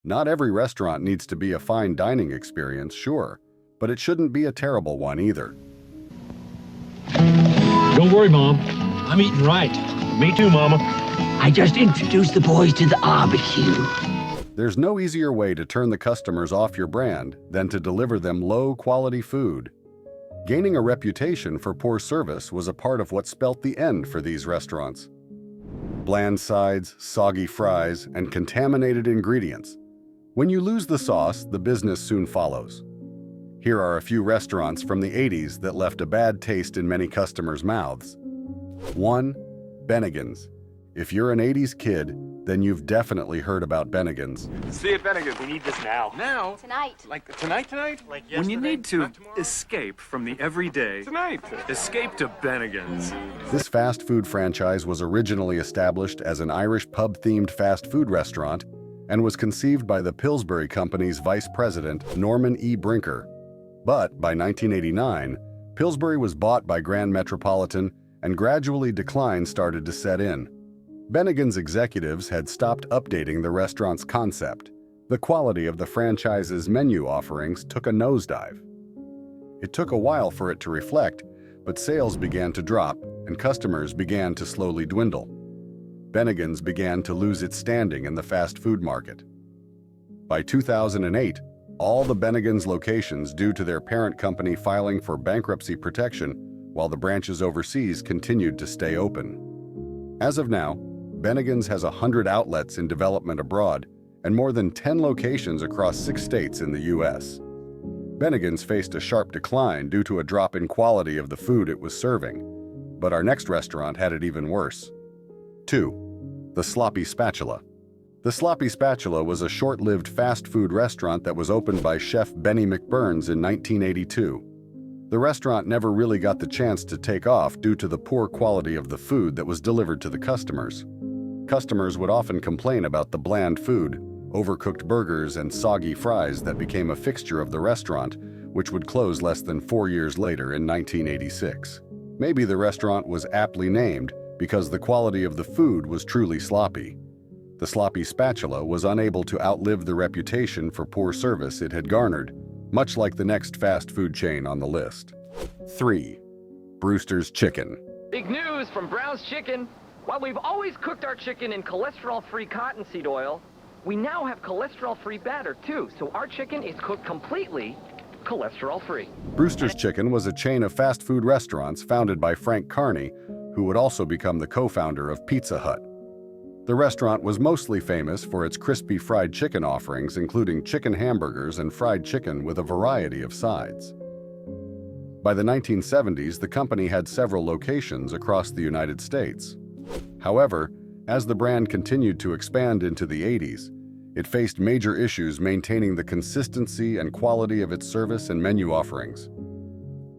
Not every restaurant needs to be a fine dining experience, sure, but it shouldn't be a terrible one either. Don't worry, Mom. I'm eating right. Me too, Mama. I just introduced the boys to the barbecue. There's no easier way to turn the customers off your brand than to deliver them low-quality food. Gaining a reputation for poor service was a part of what spelt the end for these restaurants. Bland sides, soggy fries, and contaminated ingredients. When you lose the sauce, the business soon follows. Here are a few restaurants from the 80s that left a bad taste in many customers' mouths. 1. Bennigan's. If you're an 80s kid, then you've definitely heard about Bennigan's. See you at Bennigan's. We need this now. Now? Tonight. Like tonight? Like yesterday. When you need to Not tomorrow? escape from the everyday. Tonight. Escape to Bennigan's. This fast food franchise was originally established as an Irish pub-themed fast food restaurant and was conceived by the Pillsbury Company's vice president, Norman E. Brinker. But by 1989, Pillsbury was bought by Grand Metropolitan and gradually decline started to set in. Bennigan's executives had stopped updating the restaurant's concept. The quality of the franchise's menu offerings took a nosedive. It took a while for it to reflect, but sales began to drop and customers began to slowly dwindle. Bennigan's began to lose its standing in the fast food market. By 2008, all the Bennigan's locations, due to their parent company filing for bankruptcy protection, while the branches overseas continued to stay open. As of now, Bennigan's has 100 outlets in development abroad and more than 10 locations across 6 states in the U.S. Bennigan's faced a sharp decline due to a drop in quality of the food it was serving, but our next restaurant had it even worse. 2. The Sloppy Spatula. The Sloppy Spatula was a short-lived fast food restaurant that was opened by chef Benny McBurns in 1982. The restaurant never really got the chance to take off due to the poor quality of the food that was delivered to the customers. Customers would often complain about the bland food, overcooked burgers, and soggy fries that became a fixture of the restaurant, which would close less than 4 years later in 1986. Maybe the restaurant was aptly named because the quality of the food was truly sloppy. The Sloppy Spatula was unable to outlive the reputation for poor service it had garnered, much like the next fast food chain on the list. 3. Brewster's Chicken. Big news from Brown's Chicken. While we've always cooked our chicken in cholesterol-free cottonseed oil, we now have cholesterol-free batter too, so our chicken is cooked completely cholesterol-free. Brewster's Chicken was a chain of fast food restaurants founded by Frank Carney, who would also become the co-founder of Pizza Hut. The restaurant was mostly famous for its crispy fried chicken offerings, including chicken hamburgers and fried chicken with a variety of sides. By the 1970s, the company had several locations across the United States. However, as the brand continued to expand into the 80s, it faced major issues maintaining the consistency and quality of its service and menu offerings.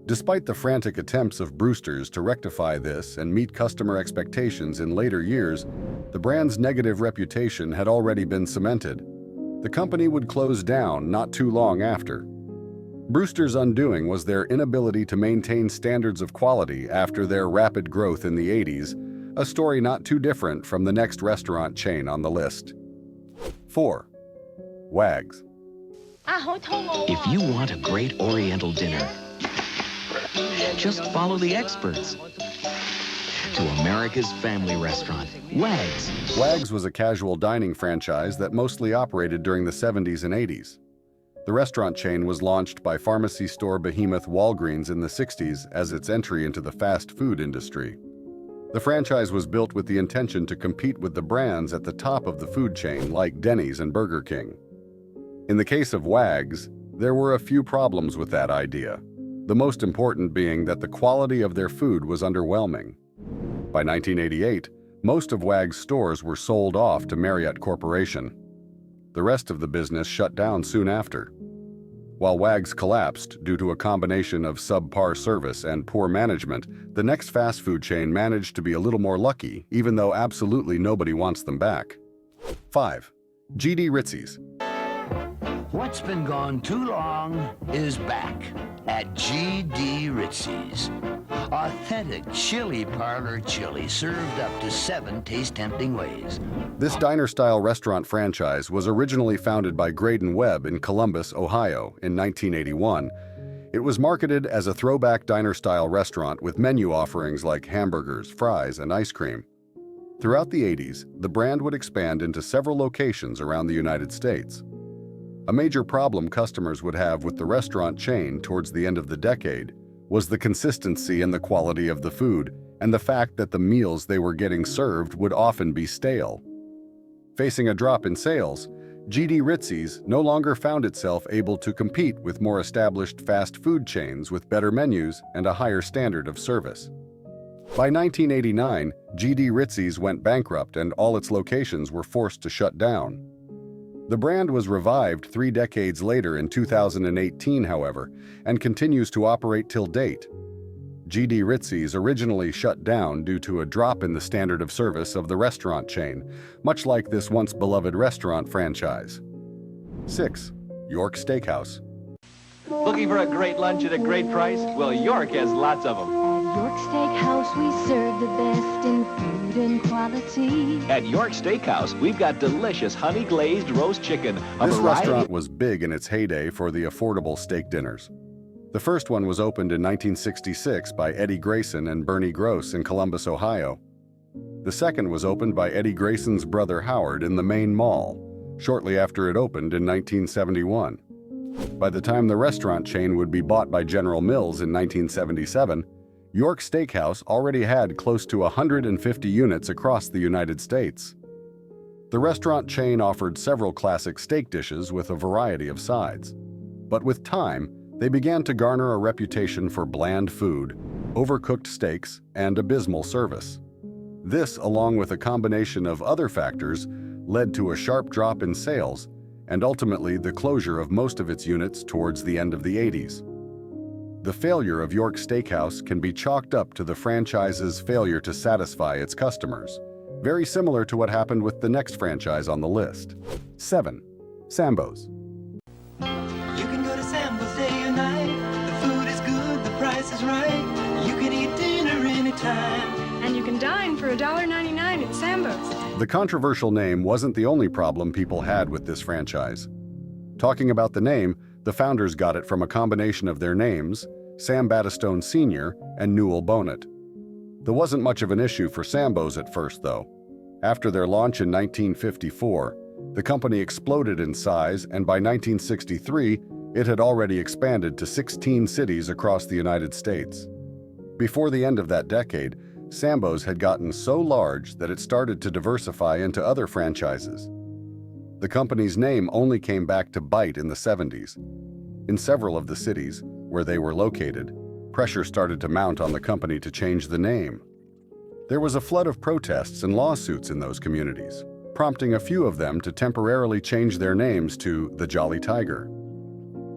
Despite the frantic attempts of Brewster's to rectify this and meet customer expectations in later years, the brand's negative reputation had already been cemented. The company would close down not too long after. Brewster's undoing was their inability to maintain standards of quality after their rapid growth in the 80s, a story not too different from the next restaurant chain on the list. 4. Wags. If you want a great Oriental dinner, just follow the experts to America's family restaurant, Wags. Wags was a casual dining franchise that mostly operated during the 70s and 80s. The restaurant chain was launched by pharmacy store behemoth Walgreens in the 60s as its entry into the fast food industry. The franchise was built with the intention to compete with the brands at the top of the food chain like Denny's and Burger King. In the case of Wags, there were a few problems with that idea, the most important being that the quality of their food was underwhelming. By 1988, most of Wags' stores were sold off to Marriott Corporation. The rest of the business shut down soon after. While Wags collapsed due to a combination of subpar service and poor management, the next fast food chain managed to be a little more lucky, even though absolutely nobody wants them back. 5. G.D. Ritzy's. What's been gone too long is back at G.D. Ritzy's. Authentic chili parlor chili served up to 7 taste-tempting ways. This diner-style restaurant franchise was originally founded by Graydon Webb in Columbus, Ohio, in 1981. It was marketed as a throwback diner-style restaurant with menu offerings like hamburgers, fries, and ice cream. Throughout the 80s, the brand would expand into several locations around the United States. A major problem customers would have with the restaurant chain towards the end of the decade was the consistency and the quality of the food, and the fact that the meals they were getting served would often be stale. Facing a drop in sales, G.D. Ritzy's no longer found itself able to compete with more established fast food chains with better menus and a higher standard of service. By 1989, G.D. Ritzy's went bankrupt and all its locations were forced to shut down. The brand was revived 3 decades later in 2018, however, and continues to operate till date. G.D. Ritzy's originally shut down due to a drop in the standard of service of the restaurant chain, much like this once beloved restaurant franchise. 6. York Steakhouse. Looking for a great lunch at a great price? Well, York has lots of them. At York Steakhouse, we serve the best in food and quality. At York Steakhouse, we've got delicious honey-glazed roast chicken. This restaurant was big in its heyday for the affordable steak dinners. The first one was opened in 1966 by Eddie Grayson and Bernie Gross in Columbus, Ohio. The second was opened by Eddie Grayson's brother Howard in the main mall, shortly after it opened in 1971. By the time the restaurant chain would be bought by General Mills in 1977, York Steakhouse already had close to 150 units across the United States. The restaurant chain offered several classic steak dishes with a variety of sides. But with time, they began to garner a reputation for bland food, overcooked steaks, and abysmal service. This, along with a combination of other factors, led to a sharp drop in sales and ultimately the closure of most of its units towards the end of the 80s. The failure of York Steakhouse can be chalked up to the franchise's failure to satisfy its customers, very similar to what happened with the next franchise on the list. 7. Sambo's. You can go to Sambo's day or night. The food is good, the price is right. You can eat dinner anytime. And you can dine for $1.99 at Sambo's. The controversial name wasn't the only problem people had with this franchise. Talking about the name, the founders got it from a combination of their names, Sam Battistone Sr. and Newell Bonnet. There wasn't much of an issue for Sambo's at first, though. After their launch in 1954, the company exploded in size, and by 1963, it had already expanded to 16 cities across the United States. Before the end of that decade, Sambo's had gotten so large that it started to diversify into other franchises. The company's name only came back to bite in the 70s. In several of the cities where they were located, pressure started to mount on the company to change the name. There was a flood of protests and lawsuits in those communities, prompting a few of them to temporarily change their names to the Jolly Tiger.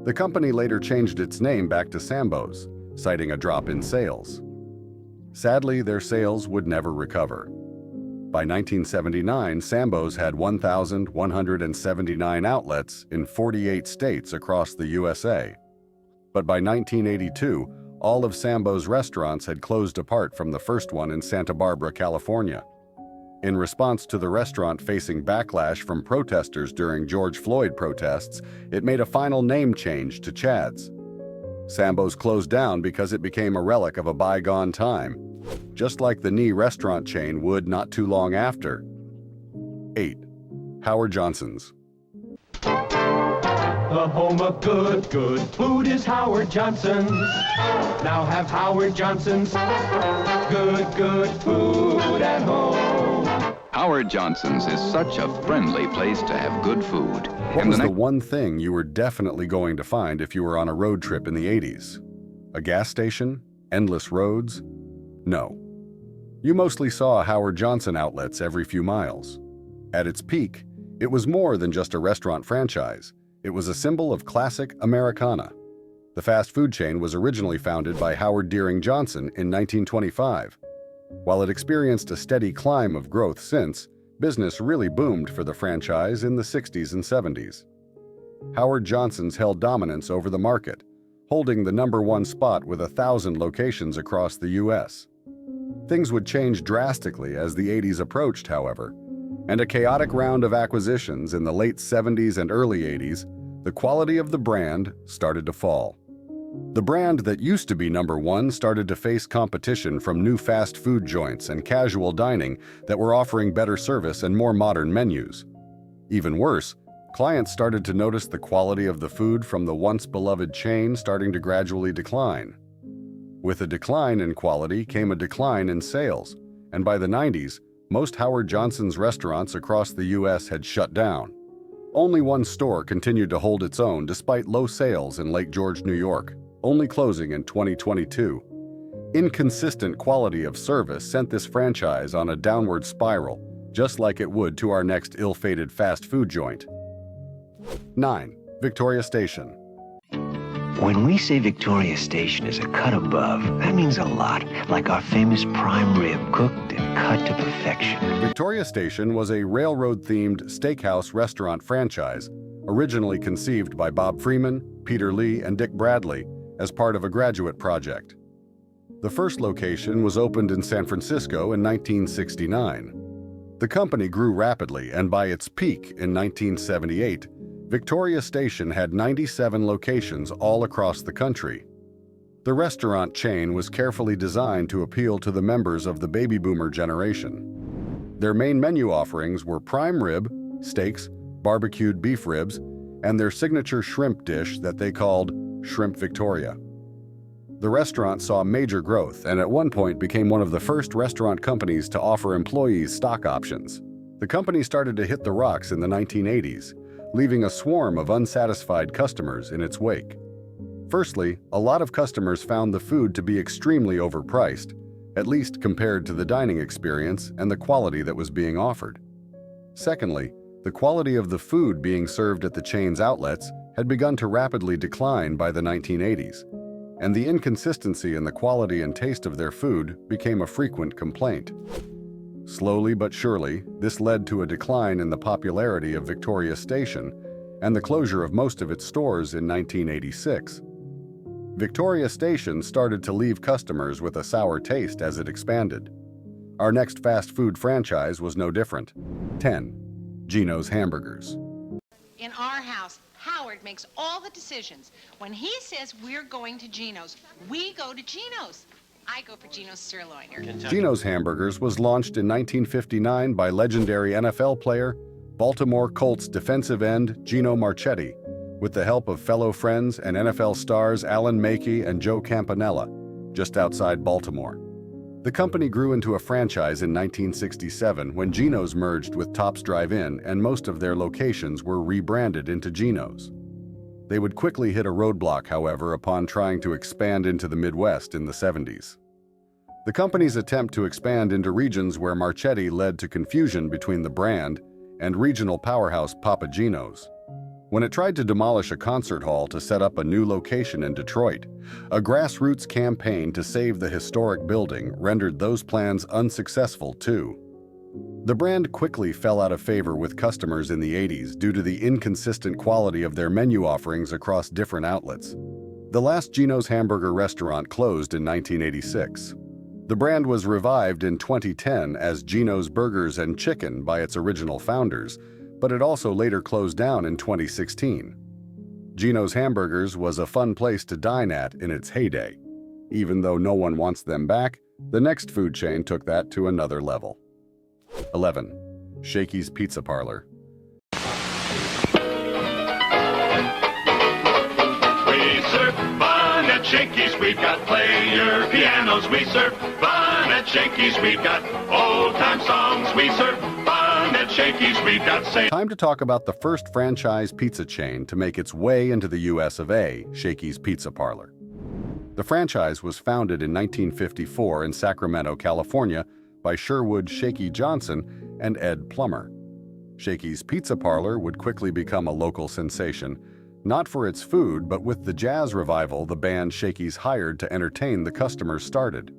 The company later changed its name back to Sambo's, citing a drop in sales. Sadly, their sales would never recover. By 1979, Sambo's had 1,179 outlets in 48 states across the USA. But by 1982, all of Sambo's restaurants had closed apart from the first one in Santa Barbara, California. In response to the restaurant facing backlash from protesters during George Floyd protests, it made a final name change to Chad's. Sambo's closed down because it became a relic of a bygone time, just like the knee restaurant chain would not too long after. 8. Howard Johnson's. The home of good food is Howard Johnson's. Now have Howard Johnson's good food at home. Howard Johnson's is such a friendly place to have good food. What was the one thing you were definitely going to find if you were on a road trip in the 80s? A gas station? Endless roads? No. You mostly saw Howard Johnson outlets every few miles. At its peak, it was more than just a restaurant franchise. It was a symbol of classic Americana. The fast food chain was originally founded by Howard Deering Johnson in 1925. While it experienced a steady climb of growth since, business really boomed for the franchise in the 60s and 70s. Howard Johnson's held dominance over the market, holding the #1 spot with 1,000 locations across the U.S. Things would change drastically as the 80s approached, however, and a chaotic round of acquisitions in the late 70s and early 80s, the quality of the brand started to fall. The brand that used to be #1 started to face competition from new fast food joints and casual dining that were offering better service and more modern menus. Even worse, clients started to notice the quality of the food from the once beloved chain starting to gradually decline. With a decline in quality came a decline in sales, and by the 90s, most Howard Johnson's restaurants across the U.S. had shut down. Only one store continued to hold its own despite low sales in Lake George, New York, only closing in 2022. Inconsistent quality of service sent this franchise on a downward spiral, just like it would to our next ill-fated fast food joint. 9. Victoria Station. When we say Victoria Station is a cut above, that means a lot, like our famous prime rib cooked and cut to perfection. Victoria Station was a railroad-themed steakhouse restaurant franchise, originally conceived by Bob Freeman, Peter Lee, and Dick Bradley as part of a graduate project. The first location was opened in San Francisco in 1969. The company grew rapidly, and by its peak in 1978, Victoria Station had 97 locations all across the country. The restaurant chain was carefully designed to appeal to the members of the baby boomer generation. Their main menu offerings were prime rib, steaks, barbecued beef ribs, and their signature shrimp dish that they called Shrimp Victoria. The restaurant saw major growth and at one point became one of the first restaurant companies to offer employees stock options. The company started to hit the rocks in the 1980s, leaving a swarm of unsatisfied customers in its wake. Firstly, a lot of customers found the food to be extremely overpriced, at least compared to the dining experience and the quality that was being offered. Secondly, the quality of the food being served at the chain's outlets had begun to rapidly decline by the 1980s, and the inconsistency in the quality and taste of their food became a frequent complaint. Slowly but surely, this led to a decline in the popularity of Victoria Station and the closure of most of its stores in 1986. Victoria Station started to leave customers with a sour taste as it expanded. Our next fast food franchise was no different. 10. Geno's Hamburgers. In our house, Howard makes all the decisions. When he says we're going to Geno's, we go to Geno's. I go for Geno's sirloin. Geno's Hamburgers was launched in 1959 by legendary NFL player, Baltimore Colts defensive end Gino Marchetti, with the help of fellow friends and NFL stars Alan Mackey and Joe Campanella, just outside Baltimore. The company grew into a franchise in 1967 when Geno's merged with Tops Drive-In and most of their locations were rebranded into Geno's. They would quickly hit a roadblock, however, upon trying to expand into the Midwest in the 70s. The company's attempt to expand into regions where Marchetti led to confusion between the brand and regional powerhouse Papa Gino's. When it tried to demolish a concert hall to set up a new location in Detroit, a grassroots campaign to save the historic building rendered those plans unsuccessful too. The brand quickly fell out of favor with customers in the 80s due to the inconsistent quality of their menu offerings across different outlets. The last Geno's Hamburger restaurant closed in 1986. The brand was revived in 2010 as Geno's Burgers and Chicken by its original founders, but it also later closed down in 2016. Geno's Hamburgers was a fun place to dine at in its heyday. Even though no one wants them back, the next food chain took that to another level. 11. Shakey's Pizza Parlor. We serve fun at Shakey's. We've got player pianos. We serve fun at Shakey's. We've got old-time songs. We serve fun at Shakey's. We've got Time to talk about the first franchise pizza chain to make its way into the US of A, Shakey's Pizza Parlor. The franchise was founded in 1954 in Sacramento, California, by Sherwood Shaky Johnson and Ed Plummer. Shakey's Pizza Parlor would quickly become a local sensation, not for its food, but with the jazz revival the band Shakey's hired to entertain the customers started.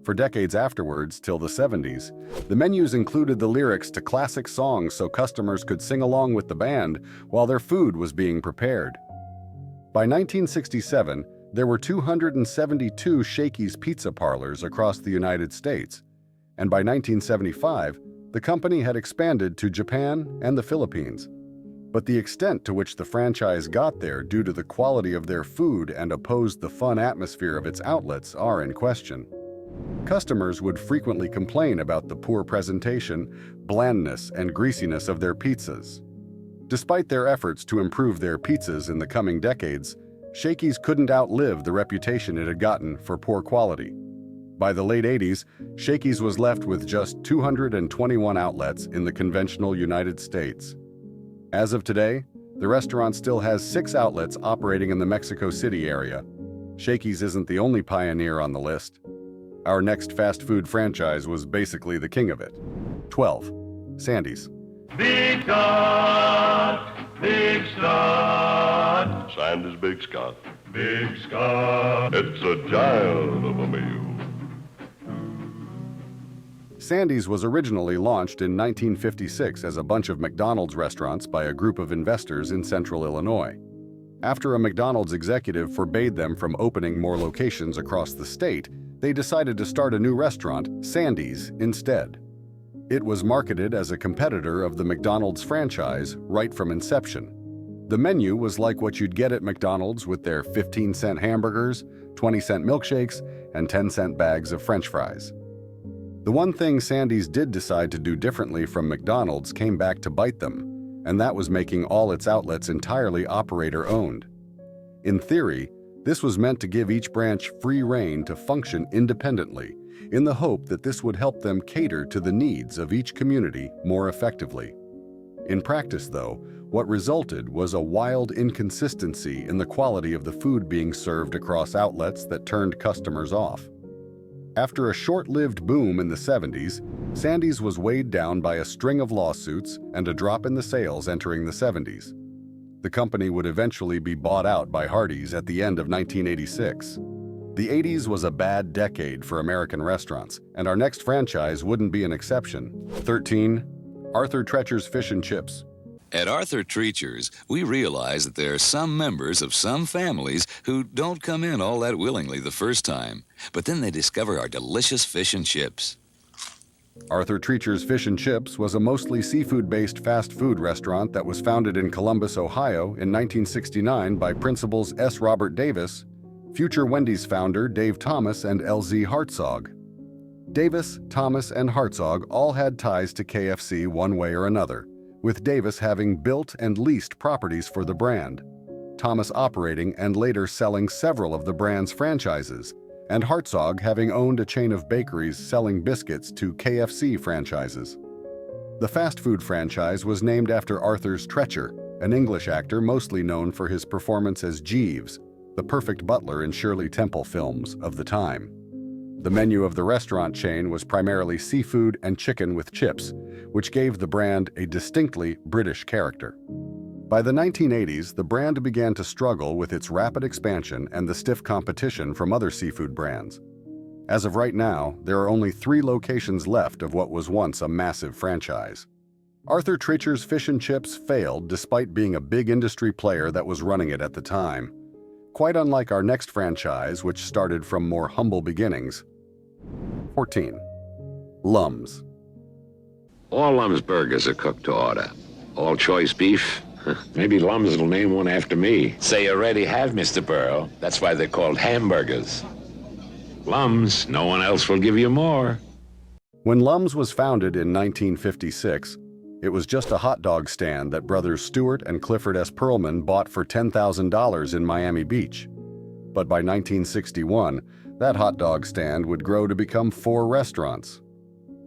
For decades afterwards, till the 70s, the menus included the lyrics to classic songs so customers could sing along with the band while their food was being prepared. By 1967, There were 272 Shakey's pizza parlors across the United States, and by 1975, the company had expanded to Japan and the Philippines. But the extent to which the franchise got there due to the quality of their food and opposed the fun atmosphere of its outlets are in question. Customers would frequently complain about the poor presentation, blandness, and greasiness of their pizzas. Despite their efforts to improve their pizzas in the coming decades, Shakey's couldn't outlive the reputation it had gotten for poor quality. By the late 80s, Shakey's was left with just 221 outlets in the conventional United States. As of today, the restaurant still has 6 outlets operating in the Mexico City area. Shakey's isn't the only pioneer on the list. Our next fast food franchise was basically the king of it. 12. Sandy's. Big Scott, Big Scott. Sandy's Big Scott. Big Scott. It's a giant of a meal. Sandy's was originally launched in 1956 as a bunch of McDonald's restaurants by a group of investors in central Illinois. After a McDonald's executive forbade them from opening more locations across the state, they decided to start a new restaurant, Sandy's, instead. It was marketed as a competitor of the McDonald's franchise right from inception. The menu was like what you'd get at McDonald's with their 15-cent hamburgers, 20-cent milkshakes, and 10-cent bags of French fries. The one thing Sandy's did decide to do differently from McDonald's came back to bite them, and that was making all its outlets entirely operator-owned. In theory, this was meant to give each branch free rein to function independently, in the hope that this would help them cater to the needs of each community more effectively. In practice, though, what resulted was a wild inconsistency in the quality of the food being served across outlets that turned customers off. After a short-lived boom in the 70s, Sandy's was weighed down by a string of lawsuits and a drop in the sales entering the 70s. The company would eventually be bought out by Hardee's at the end of 1986. The 80s was a bad decade for American restaurants, and our next franchise wouldn't be an exception. 13. Arthur Treacher's Fish and Chips. At Arthur Treacher's, we realize that there are some members of some families who don't come in all that willingly the first time, but then they discover our delicious fish and chips. Arthur Treacher's Fish and Chips was a mostly seafood-based fast food restaurant that was founded in Columbus, Ohio in 1969 by principals S. Robert Davis, future Wendy's founder Dave Thomas, and L.Z. Hartzog. Davis, Thomas, and Hartzog all had ties to KFC one way or another, with Davis having built and leased properties for the brand, Thomas operating and later selling several of the brand's franchises, and Hartzog having owned a chain of bakeries selling biscuits to KFC franchises. The fast food franchise was named after Arthur's Treacher, an English actor mostly known for his performance as Jeeves, the perfect butler in Shirley Temple films of the time. The menu of the restaurant chain was primarily seafood and chicken with chips, which gave the brand a distinctly British character. By the 1980s, the brand began to struggle with its rapid expansion and the stiff competition from other seafood brands. As of right now, there are only 3 locations left of what was once a massive franchise. Arthur Treacher's Fish and Chips failed despite being a big industry player that was running it at the time. Quite unlike our next franchise, which started from more humble beginnings. 14. Lum's. All Lum's burgers are cooked to order. All choice beef. Maybe Lum's will name one after me. Say you already have, Mr. Burrow. That's why they're called hamburgers. Lum's, no one else will give you more. When Lum's was founded in 1956, it was just a hot dog stand that brothers Stewart and Clifford S. Perlman bought for $10,000 in Miami Beach. But by 1961, that hot dog stand would grow to become 4 restaurants.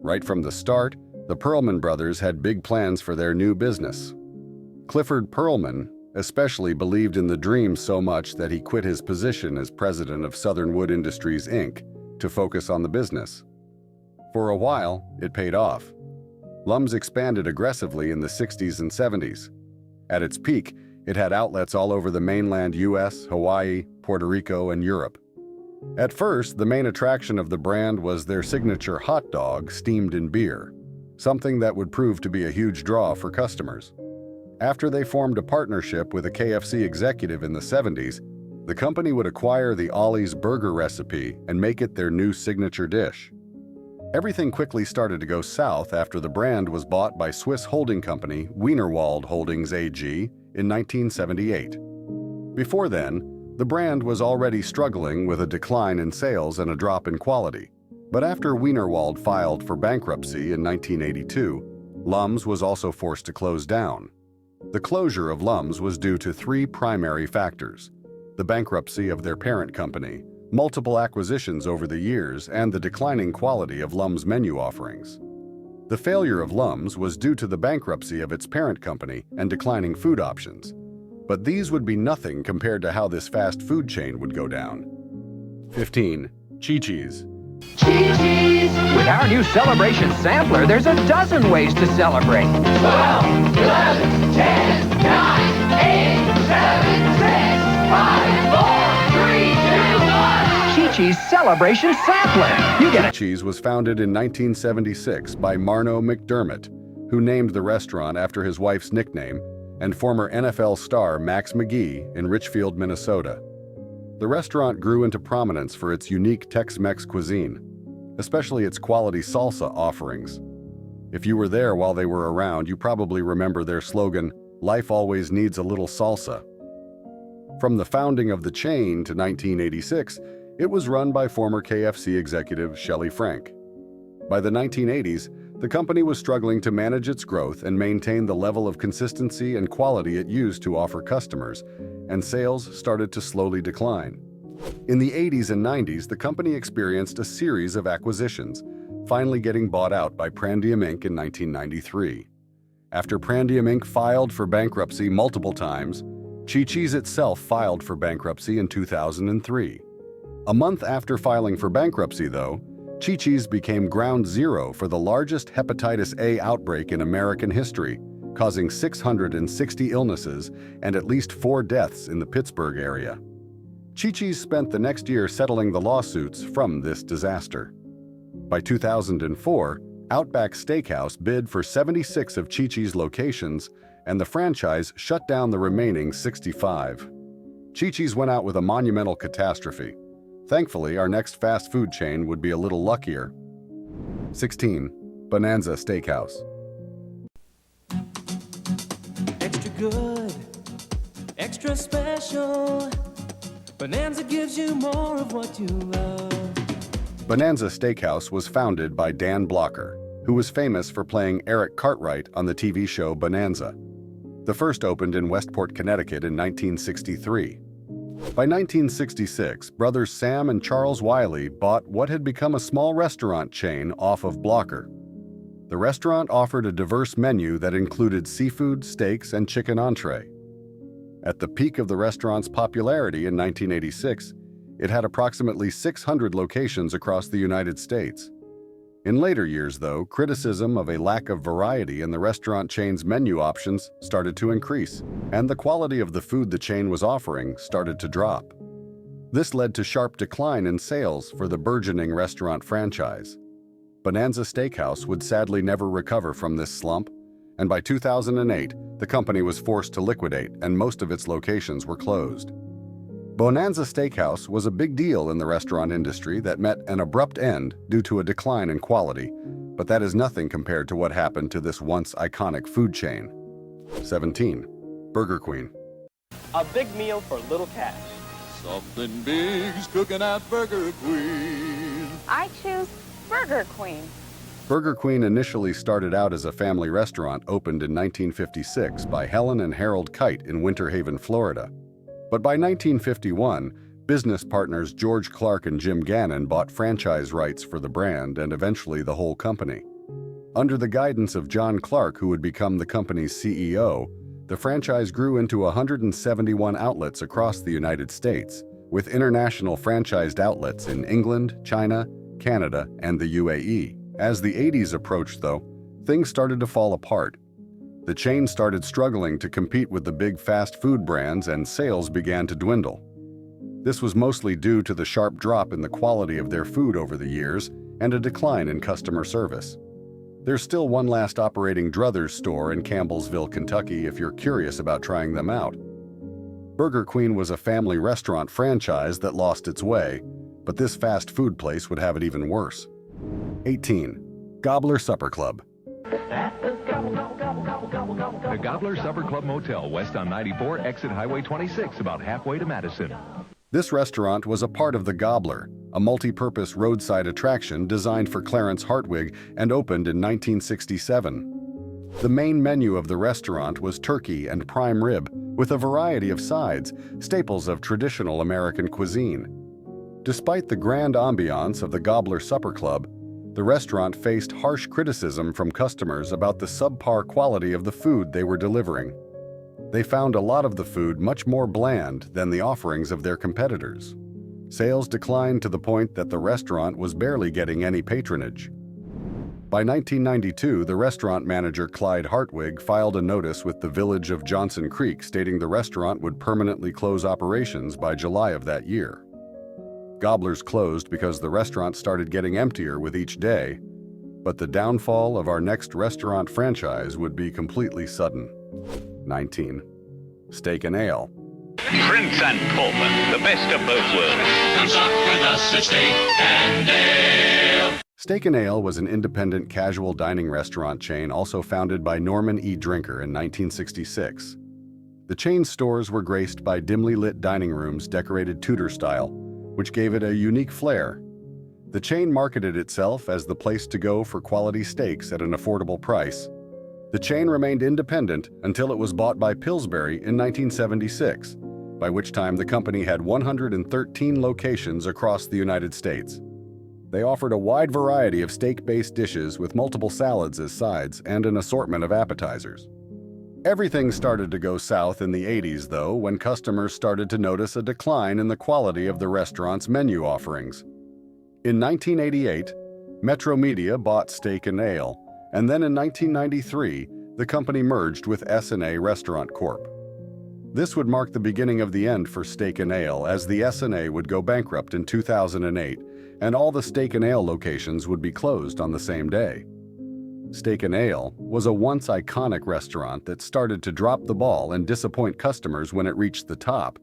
Right from the start, the Perlman brothers had big plans for their new business. Clifford Perlman especially believed in the dream so much that he quit his position as president of Southern Wood Industries, Inc., to focus on the business. For a while, it paid off. Lum's expanded aggressively in the 60s and 70s. At its peak, it had outlets all over the mainland US, Hawaii, Puerto Rico, and Europe. At first, the main attraction of the brand was their signature hot dog steamed in beer, something that would prove to be a huge draw for customers. After they formed a partnership with a KFC executive in the 70s, the company would acquire the Ollie's burger recipe and make it their new signature dish. Everything quickly started to go south after the brand was bought by Swiss holding company Wienerwald Holdings AG in 1978. Before then, the brand was already struggling with a decline in sales and a drop in quality. But after Wienerwald filed for bankruptcy in 1982, Lums was also forced to close down. The closure of Lums was due to three primary factors: the bankruptcy of their parent company, multiple acquisitions over the years, and the declining quality of Lums' menu offerings. The failure of Lums was due to the bankruptcy of its parent company and declining food options. But these would be nothing compared to how this fast food chain would go down. 15. Chi-Chi's. With our new celebration sampler, there's a dozen ways to celebrate. 12, 11, 10, 9, 8, 7, 6, 5, 4, 3, 2, 1. Chi-Chi's Celebration Sampler. You get it. Chi-Chi's was founded in 1976 by Marno McDermott, who named the restaurant after his wife's nickname, and former NFL star Max McGee in Richfield, Minnesota. The restaurant grew into prominence for its unique Tex-Mex cuisine, especially its quality salsa offerings. If you were there while they were around, you probably remember their slogan, "Life always needs a little salsa." From the founding of the chain to 1986, it was run by former KFC executive Shelley Frank. By the 1980s, the company was struggling to manage its growth and maintain the level of consistency and quality it used to offer customers, and sales started to slowly decline. In the 80s and 90s, the company experienced a series of acquisitions, finally getting bought out by Prandium Inc. in 1993. After Prandium Inc. filed for bankruptcy multiple times, Chi-Chi's itself filed for bankruptcy in 2003. A month after filing for bankruptcy, though, Chi-Chi's became ground zero for the largest hepatitis A outbreak in American history, causing 660 illnesses and at least 4 deaths in the Pittsburgh area. Chi-Chi's spent the next year settling the lawsuits from this disaster. By 2004, Outback Steakhouse bid for 76 of Chi-Chi's locations, and the franchise shut down the remaining 65. Chi-Chi's went out with a monumental catastrophe. Thankfully, our next fast food chain would be a little luckier. 16. Bonanza Steakhouse. Extra good, extra special. Bonanza gives you more of what you love. Bonanza Steakhouse was founded by Dan Blocker, who was famous for playing Eric Cartwright on the TV show Bonanza. The first opened in Westport, Connecticut in 1963. By 1966, brothers Sam and Charles Wiley bought what had become a small restaurant chain off of Blocker. The restaurant offered a diverse menu that included seafood, steaks, and chicken entree. At the peak of the restaurant's popularity in 1986, it had approximately 600 locations across the United States. In later years, though, criticism of a lack of variety in the restaurant chain's menu options started to increase, and the quality of the food the chain was offering started to drop. This led to sharp decline in sales for the burgeoning restaurant franchise. Bonanza Steakhouse would sadly never recover from this slump, and by 2008, the company was forced to liquidate and most of its locations were closed. Bonanza Steakhouse was a big deal in the restaurant industry that met an abrupt end due to a decline in quality, but that is nothing compared to what happened to this once iconic food chain. 17. Burger Queen. A big meal for little cash. Something big's cooking at Burger Queen. I choose Burger Queen. Burger Queen initially started out as a family restaurant opened in 1956 by Helen and Harold Kite in Winter Haven, Florida. But by 1951, business partners George Clark and Jim Gannon bought franchise rights for the brand and eventually the whole company. Under the guidance of John Clark, who would become the company's CEO, the franchise grew into 171 outlets across the United States, with international franchised outlets in England, China, Canada, and the UAE. As the 80s approached, though, things started to fall apart. The chain started struggling to compete with the big fast food brands and sales began to dwindle. This was mostly due to the sharp drop in the quality of their food over the years and a decline in customer service. There's still one last operating Druthers store in Campbellsville, Kentucky if you're curious about trying them out. Burger Queen was a family restaurant franchise that lost its way, but this fast food place would have it even worse. 18. Gobbler Supper Club. The Gobbler Supper Club Motel, west on 94, exit Highway 26, about halfway to Madison. This restaurant was a part of the Gobbler, a multi-purpose roadside attraction designed for Clarence Hartwig and opened in 1967. The main menu of the restaurant was turkey and prime rib, with a variety of sides, staples of traditional American cuisine. Despite the grand ambiance of the Gobbler Supper Club, the restaurant faced harsh criticism from customers about the subpar quality of the food they were delivering. They found a lot of the food much more bland than the offerings of their competitors. Sales declined to the point that the restaurant was barely getting any patronage. By 1992, the restaurant manager Clyde Hartwig filed a notice with the village of Johnson Creek stating the restaurant would permanently close operations by July of that year. Gobbler's closed because the restaurant started getting emptier with each day, but the downfall of our next restaurant franchise would be completely sudden. 19. Steak and Ale. Prince and Pauper, the best of both worlds. Come sup with us at Steak and Ale. Steak and Ale was an independent casual dining restaurant chain also founded by Norman E. Drinker in 1966. The chain's stores were graced by dimly lit dining rooms decorated Tudor style, which gave it a unique flair. The chain marketed itself as the place to go for quality steaks at an affordable price. The chain remained independent until it was bought by Pillsbury in 1976, by which time the company had 113 locations across the United States. They offered a wide variety of steak-based dishes with multiple salads as sides and an assortment of appetizers. Everything started to go south in the 80s, though, when customers started to notice a decline in the quality of the restaurant's menu offerings. In 1988, Metro Media bought Steak and Ale, and then in 1993, the company merged with S&A Restaurant Corp. This would mark the beginning of the end for Steak and Ale, as the S&A would go bankrupt in 2008, and all the Steak and Ale locations would be closed on the same day. Steak and Ale was a once iconic restaurant that started to drop the ball and disappoint customers when it reached the top,